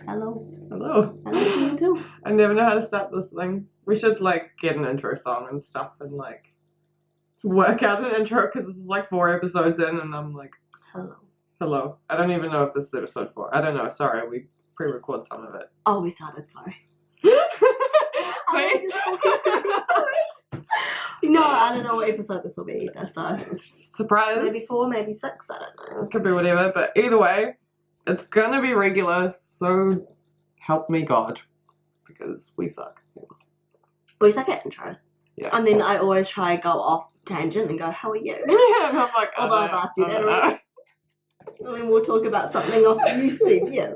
Hello. Hello. Hello to you too. I never know how to start this thing. We should get an intro song and stuff and work out an intro because this is 4 episodes in and I'm like, hello. I don't even know if this is episode 4. I don't know. Sorry, we pre-record some of it. Oh, we started. Sorry. See? No, I don't know what episode this will be either. So surprise. Maybe 4, maybe 6. I don't know. It could be whatever, but either way, it's gonna be regular. So help me God, because we suck. We suck at intros. Yeah. And then I always try to go off tangent and go, "How are you?" Yeah, and I'm like, although I've asked you that already. And then we'll talk about something off you said. Yeah,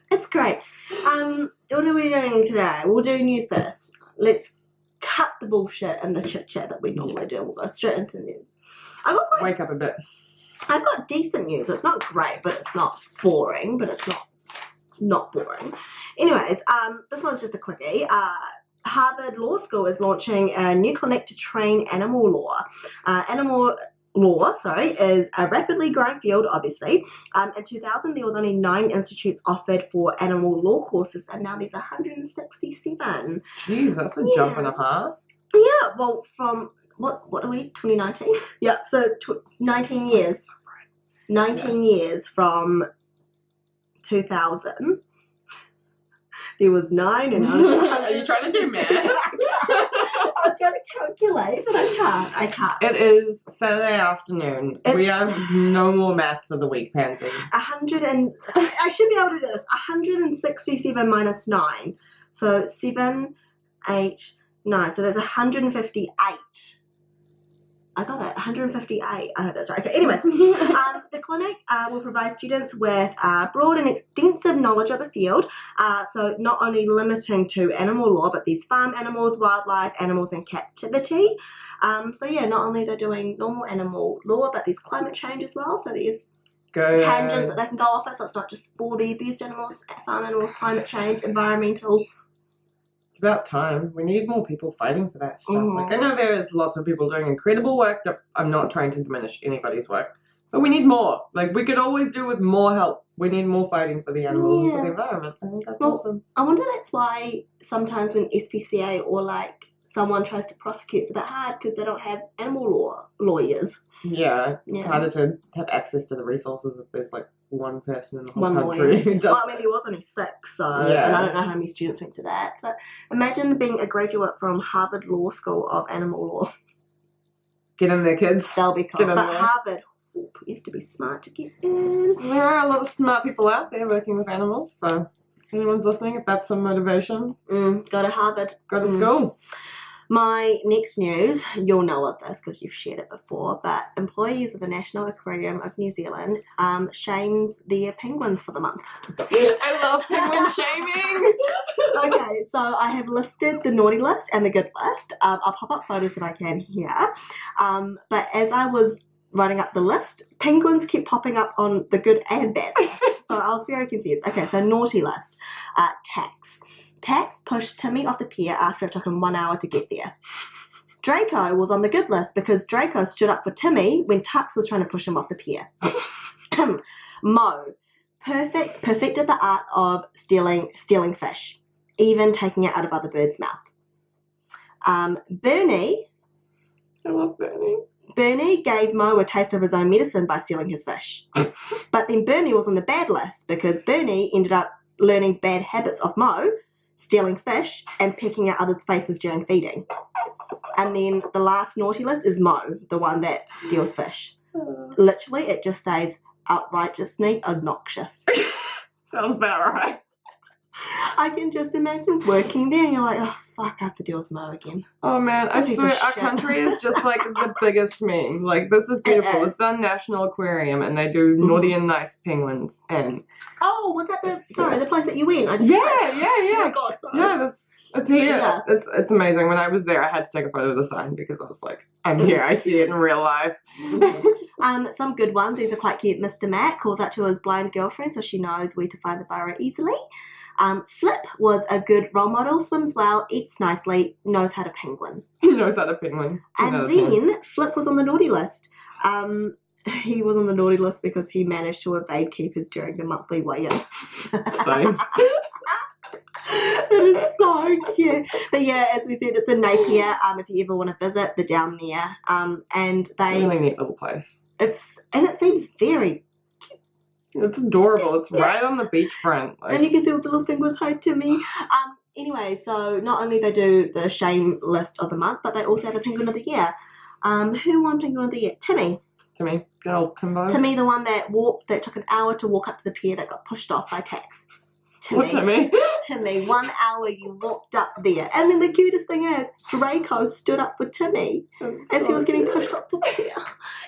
it's great. What are we doing today? We'll do news first. Let's cut the bullshit and the chit chat that we normally do. We'll go straight into news. Wake up a bit. I've got decent news. It's not great, but it's not boring. But it's not boring. Anyways, this one's just a quickie. Harvard Law School is launching a new clinic to train animal law. Animal law, is a rapidly growing field, obviously. In 2000, there was only 9 institutes offered for animal law courses, and now there's 167. Jeez, that's a jump and a half. Yeah, well, from, what are we, 2019? Yeah, so 19 years. 19 years from 2000. There was 9 and Are you trying to do math? I was trying to calculate, but I can't. It is Saturday afternoon. We have no more math for the week, Pansy. I should be able to do this. 167 minus 9. So 7, 8, 9. So there's 158. I got it, 158. I hope that's right. Okay, anyways, the clinic will provide students with broad and extensive knowledge of the field. So not only limiting to animal law, but these farm animals, wildlife, animals in captivity. So yeah, not only they're doing normal animal law, but there's climate change as well. So there's tangents that they can go off of. So it's not just for the abused animals, farm animals, climate change, environmental. It's about time. We need more people fighting for that stuff. I know there is lots of people doing incredible work. I'm not trying to diminish anybody's work, but we need more. We could always do with more help. We need more fighting for the animals and for the environment. I think that's awesome. I wonder that's why sometimes when SPCA or someone tries to prosecute, it's a bit hard because they don't have animal law lawyers. Yeah, it's harder to have access to the resources if there's one person in the whole country who does. Well, I mean, there was only 6, and I don't know how many students went to that. But imagine being a graduate from Harvard Law School of Animal Law. Get in there, kids. They'll be cool. But Harvard, you have to be smart to get in. There are a lot of smart people out there working with animals, so if anyone's listening, if that's some motivation, go to Harvard. Go to school. My next news, you'll know of this because you've shared it before, but employees of the National Aquarium of New Zealand shames their penguins for the month. I love penguin shaming. Okay, so I have listed the naughty list and the good list. I'll pop up photos if I can here. But as I was writing up the list, penguins kept popping up on the good and bad list. So I was very confused. Okay, so naughty list. Tax. Tax pushed Timmy off the pier after it took him 1 hour to get there. Draco was on the good list because Draco stood up for Timmy when Tux was trying to push him off the pier. Mo perfected the art of stealing fish, even taking it out of other birds' mouth. Bernie. I love Bernie. Bernie gave Mo a taste of his own medicine by stealing his fish. But then Bernie was on the bad list because Bernie ended up learning bad habits of Mo, stealing fish and pecking at others' faces during feeding. And then the last naughty list is Mo, the one that steals fish. Literally, it just says outrageously obnoxious. Sounds about right. I can just imagine working there and you're like, oh, fuck, I have to deal with Mo again. Oh, man, I swear our country is just the biggest meme. This is beautiful. It's the National Aquarium and they do naughty and nice penguins. And oh, was that the place that you went? Yeah. Oh my God, sorry. Yeah, it's here. Yeah. It's amazing. When I was there, I had to take a photo of the sign because I was like, I'm here. I see it in real life. Some good ones. These are quite cute. Mr. Matt calls out to his blind girlfriend so she knows where to find the burrow easily. Flip was a good role model, swims well, eats nicely, knows how to penguin. He knows how to penguin. And then Flip was on the naughty list. he was on the naughty list because he managed to evade keepers during the monthly weigh-in. Same. That is so cute. But yeah, as we said, it's in Napier. If you ever want to visit, they're down there. And they Really neat little place. it seems very. It's adorable. It's right on the beachfront. And you can see all the little penguins hide to me. Anyway, so not only they do the shame list of the month, but they also have a penguin of the year. Who won penguin of the year? Timmy. Timmy, good old Timbo. Timmy, the one that took an hour to walk up to the pier that got pushed off by Tex. What Timmy? Timmy, 1 hour you walked up there. And then the cutest thing is, Draco stood up for Timmy as he was getting pushed up the pier.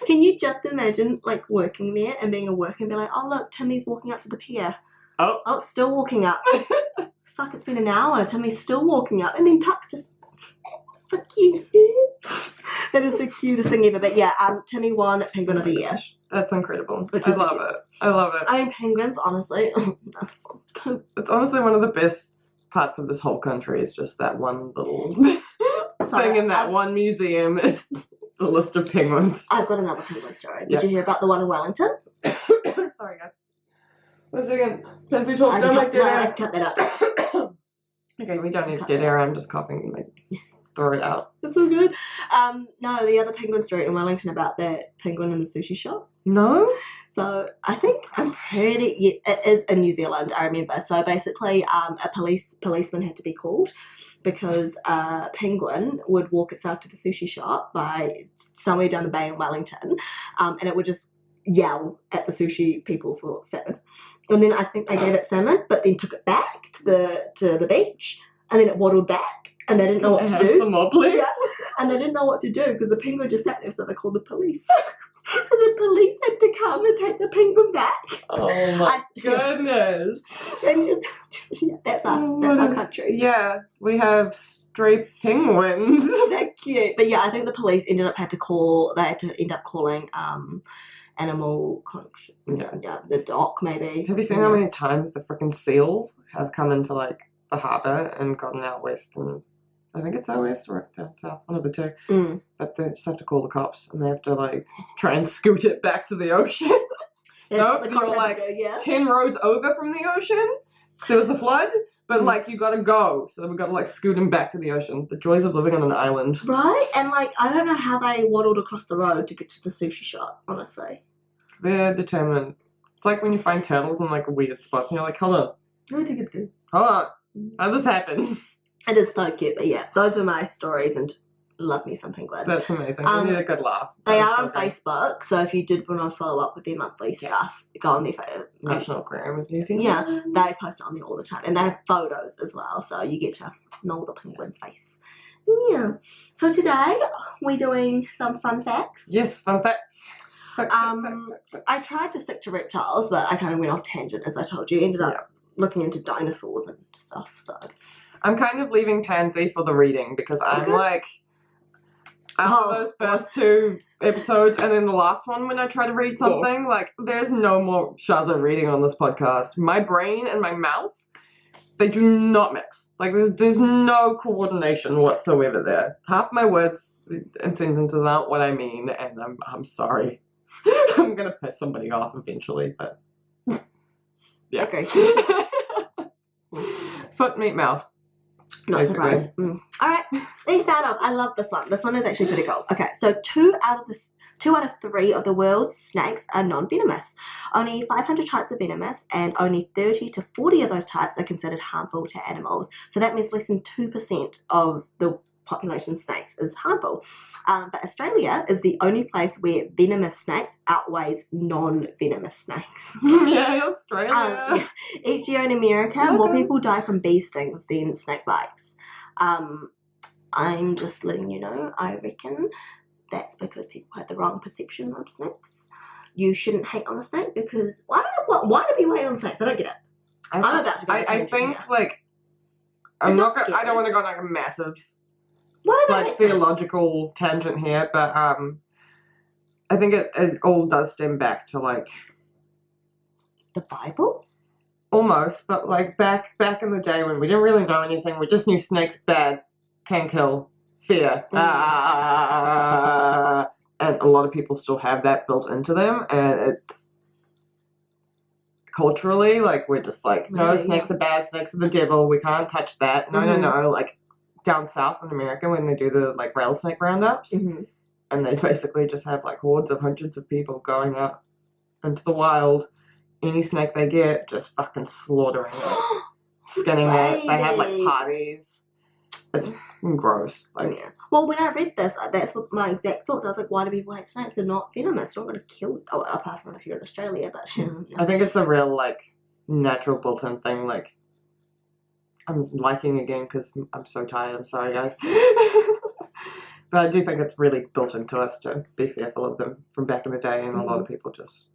Can you just imagine, like, working there and being a worker and be like, oh, look, Timmy's walking up to the pier. Oh, still walking up. Fuck, it's been an hour. Timmy's still walking up. And then Tuck's just, fuck you. That is the cutest thing ever. But yeah, Timmy won Penguin of the Year. That's incredible. I love it. I love it. I mean, penguins, honestly. It's honestly one of the best parts of this whole country. Is just that one little thing in that one museum is the list of penguins. I've got another penguin story. Did you hear about the one in Wellington? Sorry, guys. 1 second. Pansy talk. I've cut that up. Okay, we don't need dead air. I'm just coughing. Throw it out. That's all good. No, the other penguin story in Wellington about that penguin in the sushi shop. No? So it is in New Zealand, I remember. So basically a policeman had to be called because a penguin would walk itself to the sushi shop by somewhere down the bay in Wellington, and it would just yell at the sushi people for salmon. And then I think they gave it salmon, but then took it back to the beach, and then it waddled back. And they didn't know what to do. Some more, please. Yeah. And they didn't know what to do because the penguin just sat there, so they called the police. So the police had to come and take the penguin back. Oh my goodness. And that's us. That's our country. Yeah, we have stray penguins. They're cute. But yeah, I think the police had to end up calling animal control. Yeah, the dock maybe. Have you seen how many times the freaking seals have come into like the harbour and gotten out west, and I think it's out west or down south, one of the two. But they just have to call the cops and they have to like try and scoot it back to the ocean. No, you're like 10 roads over from the ocean. There was a flood, but like you gotta go, so we gotta like scoot him back to the ocean. The joys of living on an island, right? And like I don't know how they waddled across the road to get to the sushi shop. Honestly, they're determined. It's like when you find turtles in like weird spots, and you're like, hold on, hold on. How'd this happen? It is so cute, but yeah, those are my stories, and love me some penguins. That's amazing. They need a good laugh. They are on Facebook, so if you did want to follow up with their monthly stuff, go on their National Aquarium of New Zealand. Yeah, they post it on there all the time, and they have photos as well, so you get to know the penguin's face. Yeah. So today we're doing some fun facts. Yes, fun facts. I tried to stick to reptiles, but I kind of went off tangent, as I told you. Ended up looking into dinosaurs and stuff, so I'm kind of leaving Pansy for the reading because I'm like after those first 2 episodes and then the last one when I try to read something, like there's no more Shasa reading on this podcast. My brain and my mouth, they do not mix. Like there's no coordination whatsoever there. Half my words and sentences aren't what I mean, and I'm sorry. I'm gonna piss somebody off eventually, but yeah. Okay. Foot, meat, mouth. Not surprised. Alright, let's start off. I love this one. This one is actually pretty cool. Okay, so 2 out of 3 of the world's snakes are non-venomous. Only 500 types are venomous, and only 30 to 40 of those types are considered harmful to animals. So that means less than 2% of the population of snakes is harmful. But Australia is the only place where venomous snakes outweighs non-venomous snakes. Yay, Australia! Each year in America, more people die from bee stings than snake bites. I'm just letting you know, I reckon that's because people had the wrong perception of snakes. You shouldn't hate on a snake because why do people hate on snakes? I don't get it. I'm about to go. I think here. like I don't want to go on like a massive theological tangent here, but I think it all does stem back to like the Bible? Almost, but like back in the day when we didn't really know anything, we just knew snakes bad, can kill, fear. and a lot of people still have that built into them, and it's culturally, like, we're just like, no, Maybe, snakes are bad, snakes are the devil, we can't touch that. No, no, like, down south in America when they do the, like, rattlesnake roundups, and they basically just have, like, hordes of hundreds of people going out into the wild, any snake they get, just fucking slaughtering it, skinning it. They have, like, parties. It's gross. Like, well, when I read this, that's what my exact thoughts. I was like, why do people hate snakes? They're not venomous. They're not going to kill. Oh, apart from if you're in Australia, but I think it's a real, like, natural built-in thing. Like, I'm liking again because I'm so tired. I'm sorry, guys. But I do think it's really built into us to be fearful of them from back in the day, and a lot of people just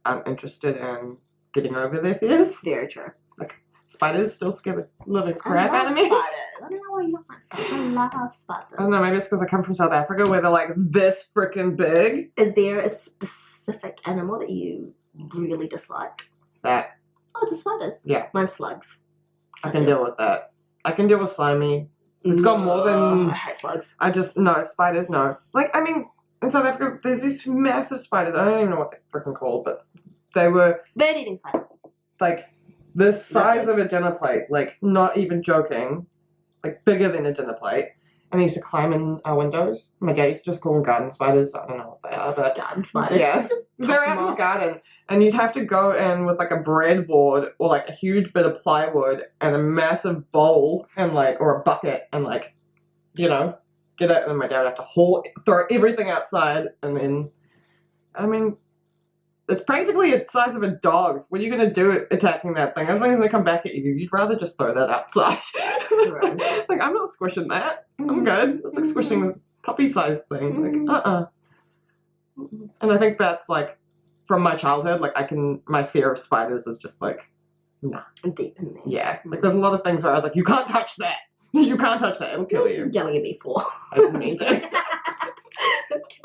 aren't interested in getting over their fears. Very true. Like, spiders still scare the living crap out of me. Spiders. I don't know why you don't like spiders. I love spiders. I don't know, maybe it's because I come from South Africa where they're like this freaking big. Is there a specific animal that you really dislike? That. Oh, just spiders? Yeah. Mine's slugs. I can deal with that. I can deal with slimy. It's got more than... I hate slugs. I just... No, spiders, no. Like, I mean, in South Africa, there's these massive spiders. I don't even know what they're freaking called, but they were... Bird-eating spiders. Like, the size of a dinner plate. Like, not even joking. Like, bigger than a dinner plate. And they used to climb in our windows. My dad used to just call them garden spiders. I don't know what they are, but... Garden spiders. Yeah. They're out in the garden. And you'd have to go in with, like, a breadboard or, like, a huge bit of plywood and a massive bowl and, like, or a bucket and, like, you know, get it. And then my dad would have to throw everything outside. And then, I mean, it's practically the size of a dog. What are you going to do attacking that thing? That thing's going to come back at you. You'd rather just throw that outside. Right. Like, I'm not squishing that. I'm good. It's like squishing the puppy-sized thing. Like, And I think that's, like, from my childhood, like, my fear of spiders is just, like, nah. Deep in there. Yeah. Like, there's a lot of things where I was like, you can't touch that. You can't touch that. It'll kill you. Yelling at me for. I didn't mean to.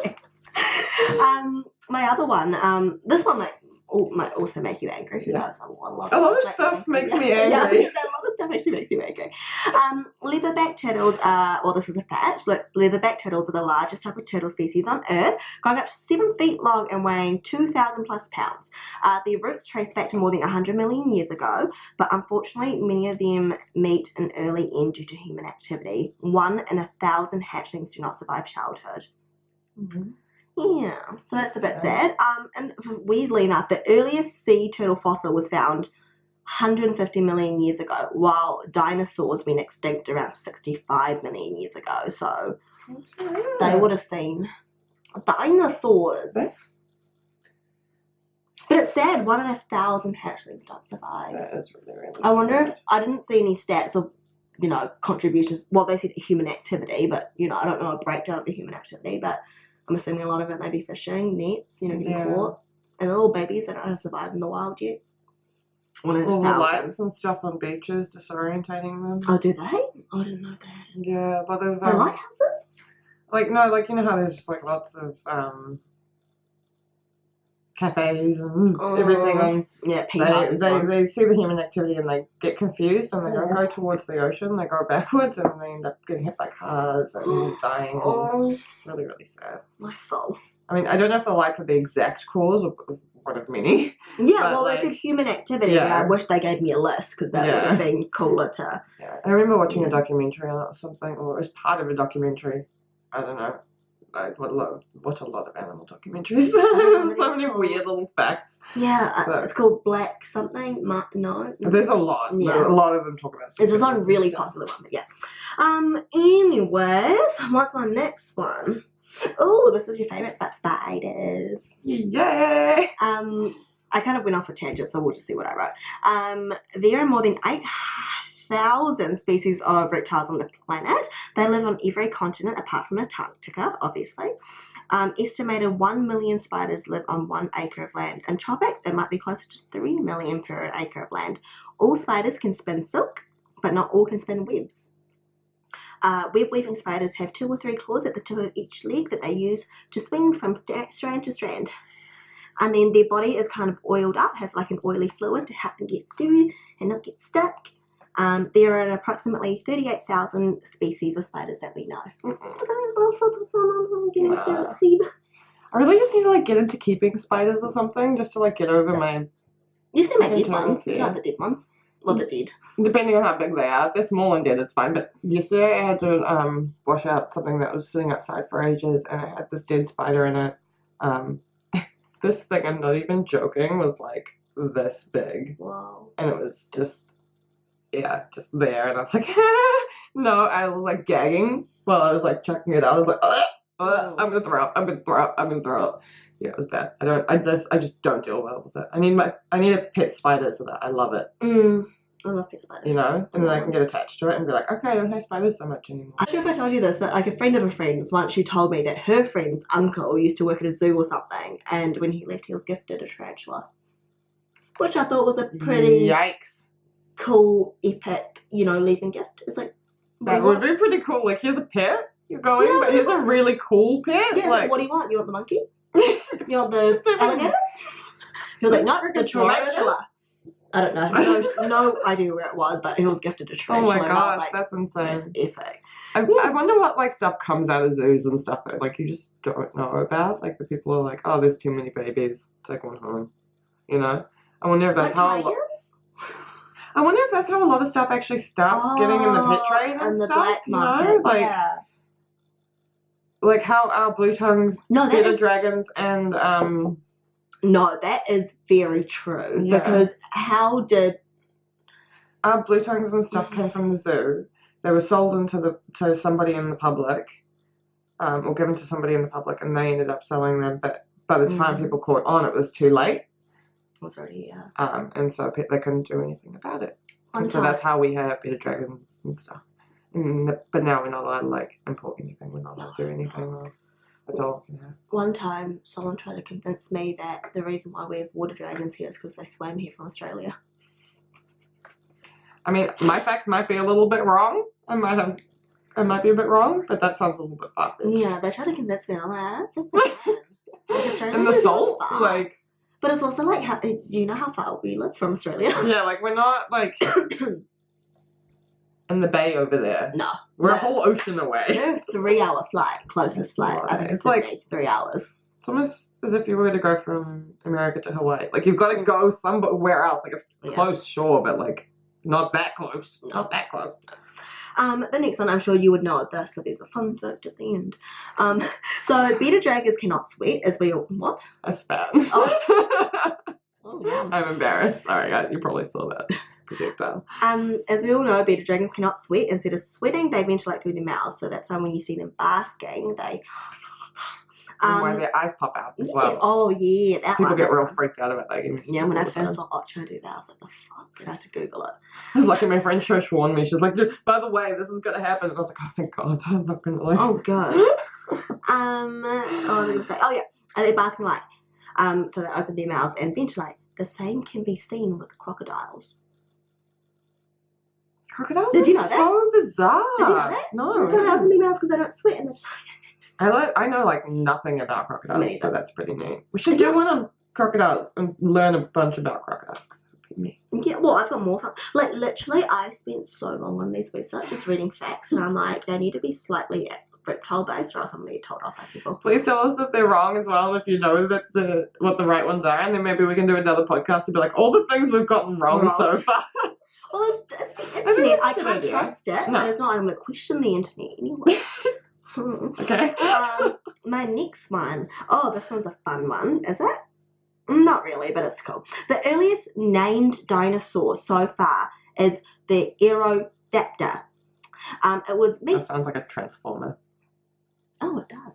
Okay. My other one, this one might also make you angry. Who knows? A lot of stuff makes me angry. Yeah, a lot of stuff actually makes you angry. Leatherback turtles are, well, this is a fact. Look, leatherback turtles are the largest type of turtle species on Earth, growing up to 7 feet long and weighing 2,000 plus pounds. Their roots trace back to more than 100 million years ago, but unfortunately, many of them meet an early end due to human activity. 1 in 1,000 hatchlings do not survive childhood. Yeah, so that's a bit sad. And weirdly enough, the earliest sea turtle fossil was found 150 million years ago, while dinosaurs went extinct around 65 million years ago. So they would have seen dinosaurs. But it's sad, 1 in 1,000 hatchlings don't survive. That is really I wonder if, I didn't see any stats of, you know, contributions. Well, they said human activity, but, you know, I don't know a breakdown of the human activity, but I'm assuming a lot of it may be fishing, nets, you know, getting caught. And the little babies that don't survive in the wild yet. All the lights and stuff on beaches disorientating them. Oh, do they? I didn't know that. Yeah, a lot of... The lighthouses? Like, no, like, you know how there's just, like, lots of, cafes and everything on... Yeah, they see the human activity and they get confused and they don't go towards the ocean, they go backwards and they end up getting hit by cars and dying. And really, really sad. My soul. I mean, I don't know if the lights are the exact cause of one of many. Yeah, well, like, they said human activity, and I wish they gave me a list because that would have been cooler to... Yeah, I remember watching a documentary on it or something, or it was part of a documentary. I don't know. I watch a lot of animal documentaries. So many weird little facts. Yeah, it's called Black something. No. There's a lot. Yeah. A lot of them talk about. It's just one really popular one, but yeah. Anyways, what's my next one? Oh, this is your favourite. It's about spiders. Yay! I kind of went off a tangent, so we'll just see what I wrote. There are more than 8,000 species of reptiles on the planet. They live on every continent apart from Antarctica, obviously. Estimated 1 million spiders live on 1 acre of land. In tropics, it might be closer to 3 million per acre of land. All spiders can spin silk, but not all can spin webs. Web-weaving spiders have 2 or 3 claws at the tip of each leg that they use to swing from strand to strand. And then their body is kind of oiled up, has like an oily fluid to help them get through and not get stuck. There are approximately 38,000 species of spiders that we know. There's all sorts of fun on getting through the web. I really just need to like get into keeping spiders or something, just to like get over my. You see my dead Fucking ones, yeah. not the dead ones. Well, the dead. Depending on how big they are. If they're small and dead, it's fine. But yesterday I had to wash out something that was sitting outside for ages, and I had this dead spider in it. This thing, I'm not even joking, was like this big. Wow. And it was just, yeah, just there. And I was like, no, I was like gagging while I was like checking it out. I was like, I'm gonna throw up. I'm gonna throw up. I'm gonna throw up. Yeah, it was bad. I just don't deal well with it. I need a pet spider so that I love it. I love pet spiders. You know, and then I can get attached to it and be like, okay, I don't hate spiders so much anymore. I'm not sure if I told you this, but like a friend of a friend's once she told me that her friend's uncle used to work at a zoo or something, and when he left, he was gifted a tarantula, which I thought was a pretty Yikes. cool, epic, you know, leaving gift. It's like That would be pretty cool. Like, here's a pet you're going, but here's a really cool pet. Yeah, like, what do you want? You want the monkey? You want the alligator? He was like, no, the tarantula. I don't know. No idea where it was, but he was gifted a tarantula. Oh my gosh, like, that's insane. That's epic. I wonder what like stuff comes out of zoos and stuff that like you just don't know about. Like the people are like, oh, there's too many babies, take one home. You know? I wonder if that's like how. I wonder if that's how a lot of stuff actually starts getting in the pet trade and the stuff. black You market. know, like Yeah. like how our blue tongues, bearded dragons, and No, that is very true. Yeah. Because how did our blue tongues and stuff came from the zoo. They were sold to somebody in the public, or given to somebody in the public, and they ended up selling them. But by the time people caught on, it was too late. It was already, yeah. And so they couldn't do anything about it. And so time. that's how we have bearded dragons and stuff. But now we're not allowed to like import anything. We're not allowed to do anything. That's all we can have. One time, someone tried to convince me that the reason why we have water dragons here is because they swam here from Australia. I mean, my facts might be a little bit wrong. I might be a bit wrong, but that sounds a little bit far-fetched. Yeah, they tried to convince me, and I'm like, I don't think they can. Like, Australia And the is salt, far. like. But it's also like, do you know how far we live from Australia? Yeah, like we're not like in the bay over there. No. We're a whole ocean away. They're a 3-hour flight, closest flight. I think It's Sydney, like 3 hours. It's almost as if you were to go from America to Hawaii. Like you've got to go somewhere else. Like it's close, sure, but like not that close. Not that close. The next one, I'm sure you would know of this, but there's a fun fact at the end. So bearded dragons cannot sweat, as we all... What? I spat. Oh. Oh, wow. I'm embarrassed. Sorry, guys. You probably saw that. Projectile. As we all know, bearded dragons cannot sweat. Instead of sweating, they ventilate through their mouths. So that's why when you see them basking, they... and why their eyes pop out as well. Oh, yeah. That People one, get real freaked out about that. Yeah, when I first saw Ocho do that, I was like, the fuck? And I had to Google it. I was lucky my friend Trish warned me. She's like, by the way, this is going to happen. And I was like, oh, thank God. I'm not going to like... Oh, good. What was I going to say? Oh, yeah. And they're basking light. So they open their mouths and ventilate. The same can be seen with crocodiles. Crocodiles Did you know are that? so bizarre. Did you know that? No. So they open their mouths because they don't sweat and they're just I know like nothing about crocodiles, so that's pretty neat. We should Yeah. do one on crocodiles and learn a bunch about crocodiles because that would be me. Yeah, well, I've got more fun. Like, literally, I spent so long on these websites just reading facts, and I'm like, they need to be slightly reptile based, or else I'm going to get told off by people. Please tell us if they're wrong as well, if you know that what the right ones are, and then maybe we can do another podcast to be like, all the things we've gotten wrong so far. Well, it's the internet. I can't trust it. No. And it's not like I'm going to question the internet anyway. Okay. My next one. Oh, this one's a fun one. Is it? Not really, but it's cool. The earliest named dinosaur so far is the Aerodactyl. It was meat. That sounds like a transformer. Oh, it does.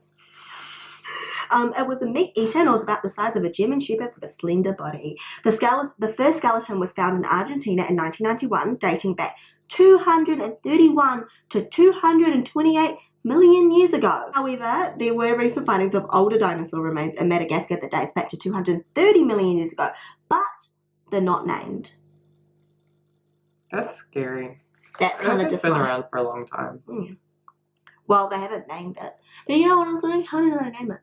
It was a meat eater and it was about the size of a German shepherd with a slender body. The first skeleton was found in Argentina in 1991, dating back 231 to 228 million years ago. However, there were recent findings of older dinosaur remains in Madagascar that dates back to 230 million years ago, but they're not named. That's scary. That's kind of It's just been like, around for a long time. well, they haven't named it. But you know what I was wondering? How did they name it?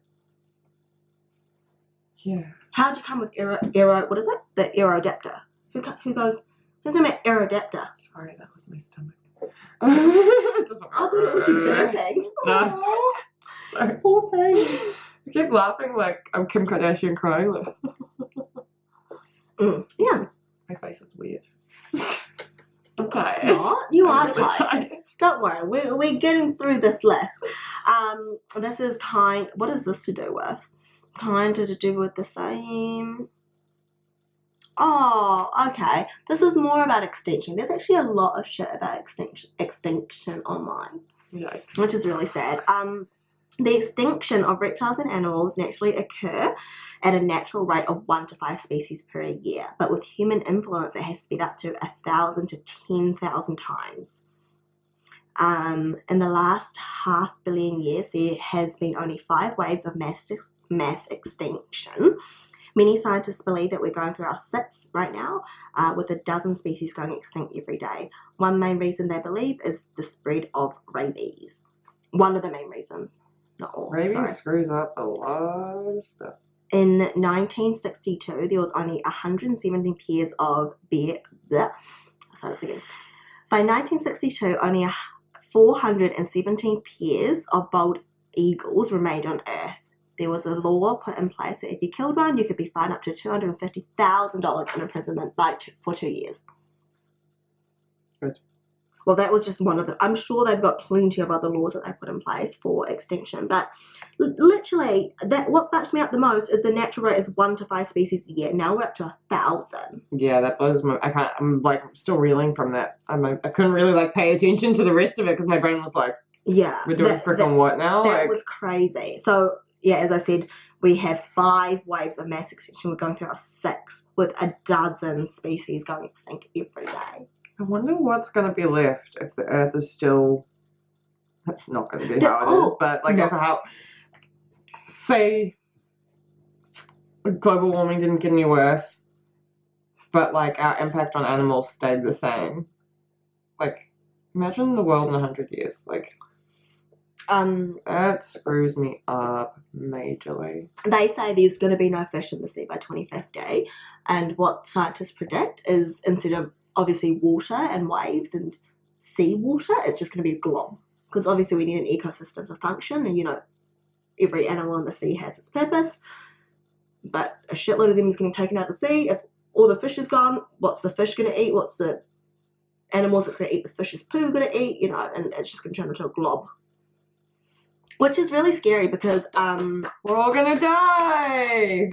Yeah. How'd you come with what is it? The Aerodactyl. Who goes, who's name it Aerodactyl? Sorry, that was my stomach. I thought it was you burping. No. Aww. Sorry. Poor thing. I keep laughing like I'm Kim Kardashian crying. Like, Yeah. my face is weird. I'm tired. Not. You are really tired. Don't worry. We're getting through this list. This is what is this to do with? Kind of to do with the same. Oh, okay. This is more about extinction. There's actually a lot of shit about extinction online. Yikes. Which is really sad. The extinction of reptiles and animals naturally occur at a natural rate of 1 to 5 species per year, but with human influence, it has sped up to 1,000 to 10,000 times. In the last 500 million years, there has been only 5 waves of mass extinction. Many scientists believe that we're going through our 6th right now, with a dozen species going extinct every day. One main reason they believe is the spread of rabies. One of the main reasons, not all. Rabies screws up a lot of stuff. In 1962, there was only 117 pairs of By 1962, only 417 pairs of bald eagles remained on Earth. There was a law put in place that if you killed one, you could be fined up to $250,000 in imprisonment for 2 years. Good. Well, that was just one of the. I'm sure they've got plenty of other laws that they put in place for extinction, but literally, what fucks me up the most is the natural rate is 1 to 5 species a year. Now we're up to 1,000. Yeah, that blows my. I'm like still reeling from that. I couldn't really like pay attention to the rest of it because my brain was like, yeah, we're doing freaking what now? That was crazy. So yeah, as I said, we have 5 waves of mass extinction. We're going through our 6th with a dozen species going extinct every day. I wonder what's going to be left if the Earth is still. That's not going to be how it is, but like how, say, global warming didn't get any worse, but like our impact on animals stayed the same. Like, imagine the world in 100 years. Like, that screws me up majorly. They say there's going to be no fish in the sea by 2050, and what scientists predict is instead of obviously water and waves and sea water, it's just going to be a glob. Because obviously we need an ecosystem to function, and every animal in the sea has its purpose. But a shitload of them is getting taken out of the sea. If all the fish is gone, what's the fish going to eat? What's the animals that's going to eat the fish's poo going to eat? And it's just going to turn into a glob. Which is really scary because we're all going to die.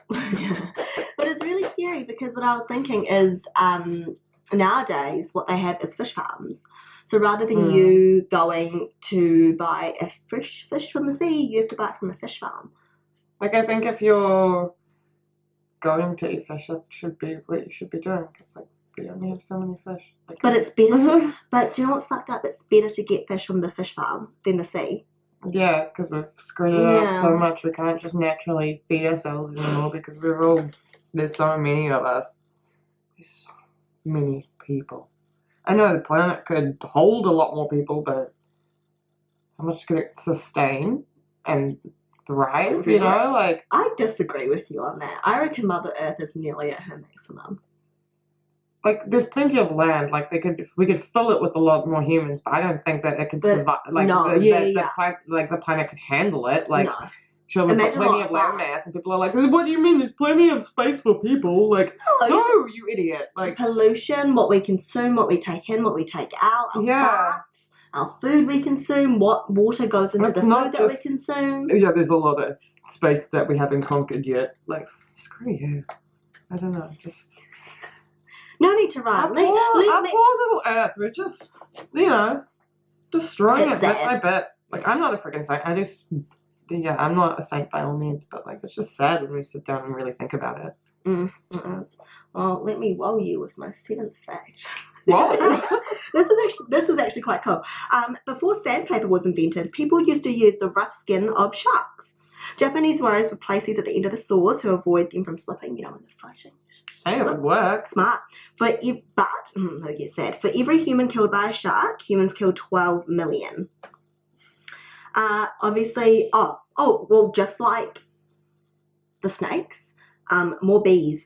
But it's really scary because what I was thinking is nowadays what they have is fish farms. So rather than you going to buy a fresh fish from the sea, you have to buy it from a fish farm. Like, I think if you're going to eat fish, that should be what you should be doing. Because, like, we only have so many fish. Like, but it's better but do you know what's fucked up? It's better to get fish from the fish farm than the sea. Yeah, because we've screwed it up so much. We can't just naturally feed ourselves anymore because there's so many of us. There's so many people. I know the planet could hold a lot more people, but how much could it sustain and thrive, Like, I disagree with you on that. I reckon Mother Earth is nearly at her maximum. Like, there's plenty of land. Like, we could fill it with a lot more humans, but I don't think that it could survive. Like, the planet could handle it. Like, sure, we've got plenty of land mass, and people are like, "What do you mean? There's plenty of space for people." Like, no, you idiot! Like, pollution, what we consume, what we take in, what we take out, our fats, our food we consume, what water goes into the food that we consume. Yeah, there's a lot of space that we haven't conquered yet. Like, screw you. I don't know, just. No need to run. Our poor little Earth. We're just, destroying it bit by bit. Like, I'm not a freaking saint. I'm not a saint by all means, but like, it's just sad when we sit down and really think about it. It is. Well, let me wow you with my 7th fact. Whoa. This is actually quite cool. Before sandpaper was invented, people used to use the rough skin of sharks. Japanese warriors would place these at the end of the swords to avoid them from slipping, when they're fighting. Hey, it would work. Smart. But I get sad. For every human killed by a shark, humans kill 12 million. Obviously, just like the snakes, more bees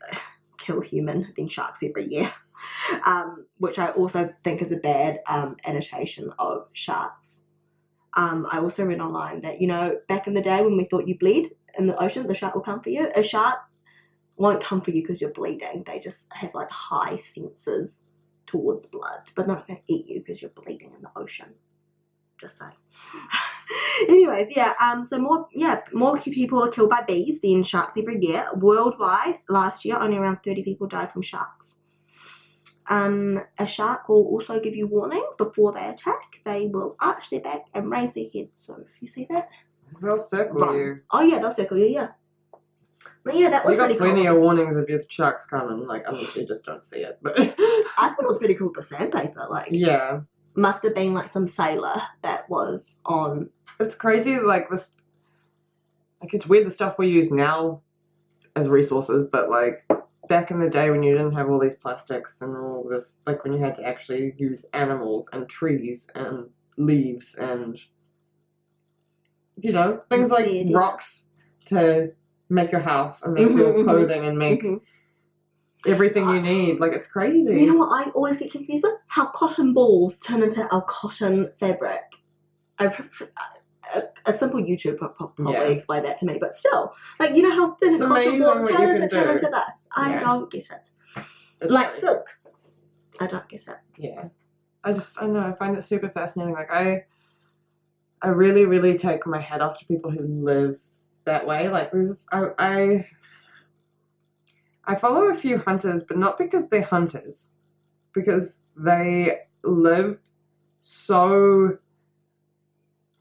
kill human than sharks every year, which I also think is a bad annotation of sharks. I also read online that, back in the day when we thought you bleed in the ocean, the shark will come for you. A shark won't come for you because you're bleeding. They just have like high senses towards blood, but they're not going to eat you because you're bleeding in the ocean. Just saying. Anyways, so more people are killed by bees than sharks every year. Worldwide, last year, only around 30 people died from sharks. A shark will also give you warning before they attack. They will arch their back and raise their head. So if you see that, they'll circle you. Oh yeah, they'll circle you. Yeah. But yeah, that was pretty cool. You got plenty of warnings if your shark's coming. Like, unless you just don't see it. But I thought it was pretty cool with the sandpaper. Like, yeah, must have been like some sailor that was on. It's crazy. Like this. Like, it's weird the stuff we use now as resources, but like back in the day when you didn't have all these plastics and all this, like when you had to actually use animals and trees and leaves and things like rocks to make your house and make your clothing and make everything you need. Like, it's crazy. You know what I always get confused with? How cotton balls turn into a cotton fabric. A simple YouTube probably explain that to me, but still, like, how thin a cotton ball is, how does it turn into this? I don't get it. It's like silk. I don't get it. Yeah. I know, I find it super fascinating. Like, I really, really take my hat off to people who live that way. Like, I follow a few hunters, but not because they're hunters, because they live so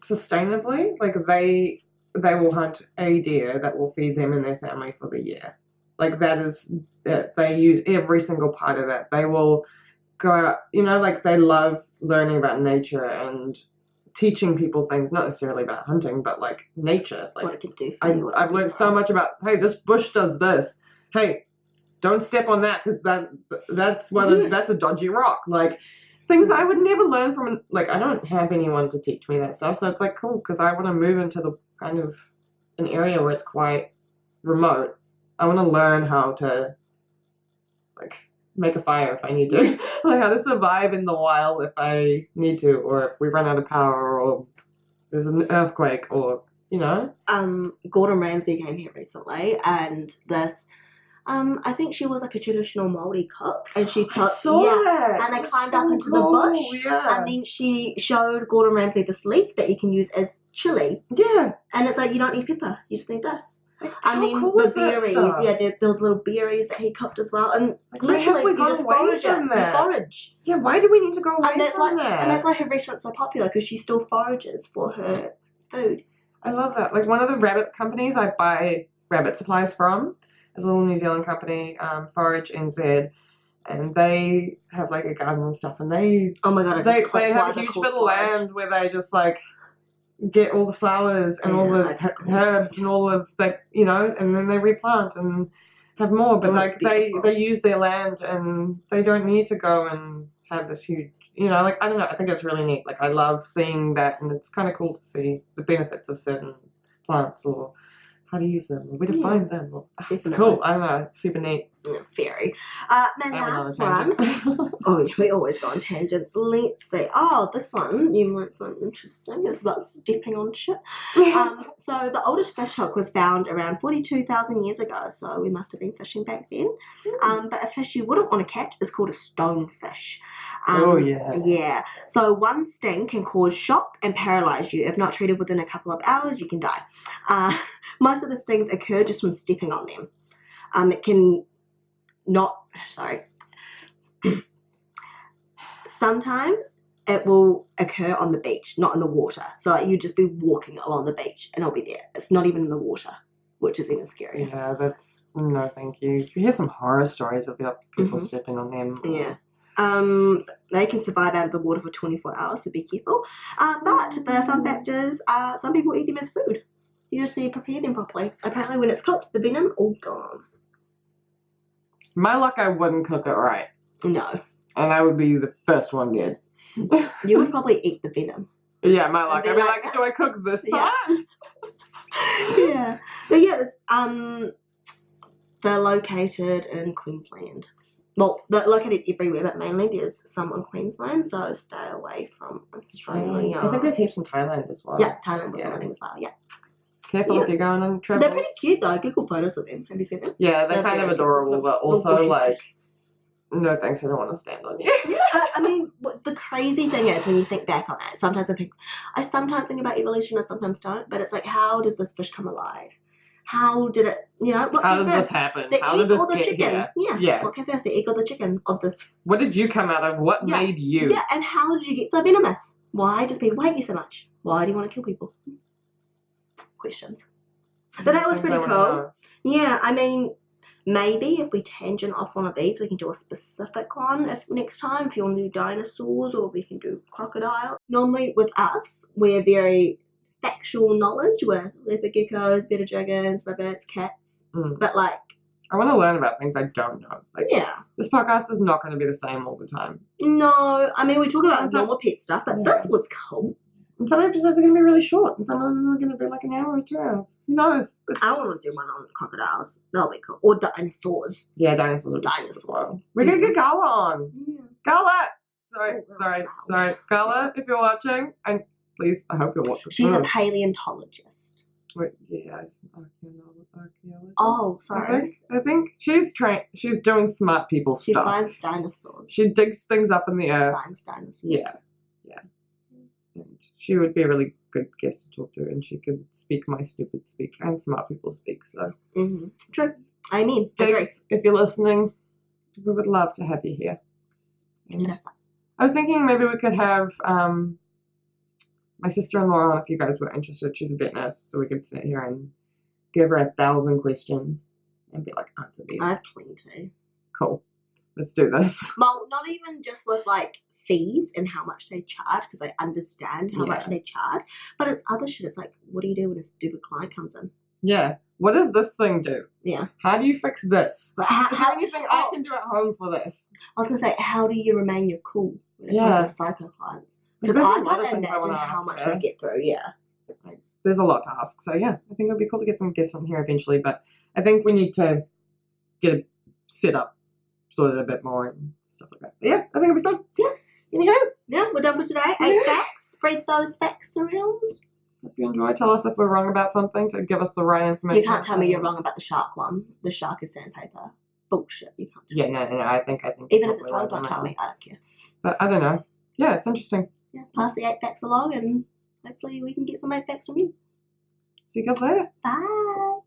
sustainably. Like, they will hunt a deer that will feed them and their family for the year. Like, they use every single part of that. They will go out, like, they love learning about nature and teaching people things, not necessarily about hunting, but like nature. Like, what it can do. I've learned so much about, hey, this bush does this. Hey, don't step on that because that's a dodgy rock. Like, things I would never learn from, like, I don't have anyone to teach me that stuff, so it's like cool because I want to move into the kind of an area where it's quite remote. I want to learn how to, like, make a fire if I need to, like how to survive in the wild if I need to, or if we run out of power, or there's an earthquake, or Gordon Ramsay came here recently, and this. I think she was like a traditional Māori cook, and she saw that. And they climbed up into the bush, and then she showed Gordon Ramsay this leaf that you can use as chili. Yeah, and it's like, you don't need pepper, you just need this. Like, and then cool the berries, those little berries that he cooked as well, and like, literally we got away from that. Forage. Yeah, why do we need to go away from that? And that's why her restaurant's so popular, because she still forages for her food. I love that. Like, one of the rabbit companies I buy rabbit supplies from is a little New Zealand company, Forage NZ, and they have like a garden and stuff, and they have a huge bit of land where they just like get all the flowers and all the herbs and all of that, and then they replant and have more. But like they use their land, and they don't need to go and have this huge, like, I don't know. I think it's really neat. Like, I love seeing that, and it's kind of cool to see the benefits of certain plants, or how to use them, or where to find them. It's cool. I don't know. It's super neat. Yeah, very. My last one. Oh, yeah, we always go on tangents. Let's see. Oh, this one you might find interesting. It's about stepping on shit. So the oldest fish hook was found around 42,000 years ago. So we must have been fishing back then. But a fish you wouldn't want to catch is called a stonefish. Yeah. So one sting can cause shock and paralyze you. If not treated within a couple of hours, you can die. Most of the stings occur just from stepping on them. It can not, sorry. Sometimes it will occur on the beach, not in the water. So like, you just be walking along the beach and it'll be there. It's not even in the water, which is even scary. Yeah, that's, no thank you. You hear some horror stories of people stepping on them. Yeah. They can survive out of the water for 24 hours, so be careful. But the fun fact is, some people eat them as food. You just need to prepare them properly. Apparently when it's cooked, the venom, all gone. My luck, I wouldn't cook it right. No. And I would be the first one dead. You would probably eat the venom. Yeah, my luck. I'd be like, do I cook this part? Yeah. But yeah, they're located in Queensland. Well, look at it everywhere, but mainly there's some in Queensland, so stay away from Australia. I think there's heaps in Thailand as well. Yeah, Thailand was one of the things as well, yeah. Careful if you're going on travel. They're pretty cute though. Google photos of them. Have you seen them? Yeah, they're kind of adorable, but also like, fish. no thanks, I don't want to stand on you. Yeah, I mean, the crazy thing is when you think back on it, sometimes I sometimes think about evolution, I sometimes don't, but it's like, how does this fish come alive? How did it, what How came did first? this happen? The How egg did this or the get chicken? here? Yeah. What came first, the egg or the chicken of this? What did you come out of? What made you? Yeah, and how did you get so venomous? Why does people hate you so much? Why do you want to kill people? Questions. So that was pretty cool. Yeah, I mean, maybe if we tangent off one of these, we can do a specific one if next time, if you want to do dinosaurs, or we can do crocodiles. Normally with us, we're very factual knowledge with leopard geckos, better dragons, rabbits, cats. But like, I want to learn about things I don't know. Like, yeah. This podcast is not going to be the same all the time. No, I mean, we talk about normal pet stuff, but this was cool. And some episodes are going to be really short, and some of them are going to be like an hour or 2 hours. Who knows? I want to do one on crocodiles. That'll be cool. Or dinosaurs. Yeah, dinosaurs are Dinosaurs. as well. We're going to get Gala on. Yeah. Gala! Sorry. Gala, if you're watching, and please, I hope you're watching. She's a paleontologist. Wait, yeah, archaeologist. Oh, sorry. I think she's trained. She's doing smart people stuff. She finds dinosaurs. She digs things up in the earth. Finds dinosaurs. Yeah. And she would be a really good guest to talk to, and she could speak my stupid speak and smart people speak. So true. I mean, thanks. If you're listening, we would love to have you here. I was thinking maybe we could have my sister-in-law on if you guys were interested. She's a vet nurse, so we could sit here and give her 1,000 questions and be like, answer these. I have plenty. Cool. Let's do this. Well, not even just with like fees and how much they charge, because I understand how much they charge, but it's other shit. It's like, what do you do when a stupid client comes in? Yeah. What does this thing do? Yeah. How do you fix this? But Is there anything I can do at home for this? I was going to say, how do you remain your cool when it comes to psycho clients? Because I can't imagine how much they get through, There's a lot to ask. So, yeah, I think it would be cool to get some guests on here eventually, but I think we need to get it set up sorted a bit more and stuff like that. But yeah, I think it'll be fun. Yeah. Anyhow, we're done for today. 8 facts. Spread those facts around. Hope you enjoy. Tell us if we're wrong about something to give us the right information. You can't tell me you're wrong about the shark one. The shark is sandpaper. Bullshit. You can't tell me. No, I think. Even if it's wrong, don't tell me. I don't care. But I don't know. Yeah, it's interesting. Yeah, pass the 8 facts along, and hopefully we can get some 8 facts from you. See you guys later. Bye.